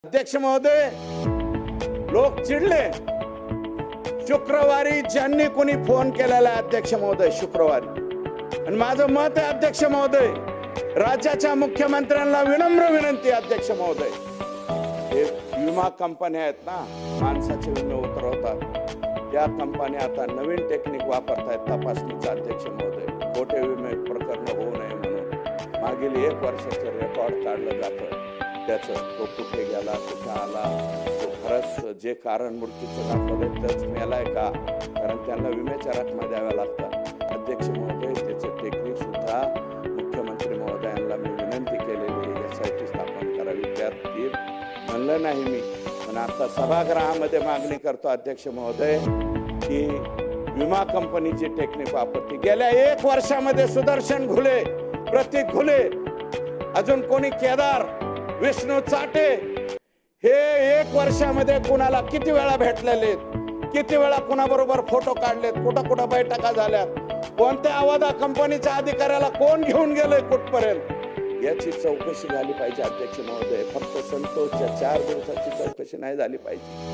अध्यक्ष महोदय, लोक चिडले। शुक्रवारी ज्यांनी कोणी फोन केलेला अध्यक्ष महोदय शुक्रवारी, आणि माझं मत आहे अध्यक्ष महोदय, राज्याच्या मुख्यमंत्र्यांना विनम्र विनंती अध्यक्ष महोदय, हे विमा कंपन्या आहेत ना, माणसाचे विमे उतरवतात, त्या कंपन्या आता नवीन टेक्निक वापरतायत तपासणीचा अध्यक्ष महोदय, खोटे विमे प्रकरण होऊ नये म्हणून मागील 1 वर्षाचं रेकॉर्ड काढलं जातं, त्याचं तो कुठे गेला, कुठे आला, तो खरंच जे कारण मृत्यूचं दाखवलं तेच मेलाय का, कारण त्यांना विम्याच्या रकमा द्याव्या लागतात। अध्यक्ष महोदय, त्याचं टेक्निक सुद्धा मुख्यमंत्री महोदयांना मी विनंती केलेली आहे, यासाठी स्थापन करावी। त्यात म्हणलं नाही मी, पण आता सभागृहामध्ये मागणी करतो अध्यक्ष महोदय की विमा कंपनीची टेक्निक वापरते। गेल्या 1 वर्षामध्ये सुदर्शन घुले, प्रतीक घुले, अजून कोणी केदार, विष्णू चाटे, हे 1 वर्षामध्ये कुणाला किती वेळा भेटलेले, किती वेळा कुणाबरोबर फोटो काढलेत, कुठं बैठका झाल्या, कोणत्या आवादा कंपनीच्या अधिकाऱ्याला कोण घेऊन गेले कुठपर्यंत, याची चौकशी झाली पाहिजे अध्यक्ष महोदय। फक्त संतोषच्या 4 दिवसाची चौकशी नाही झाली पाहिजे।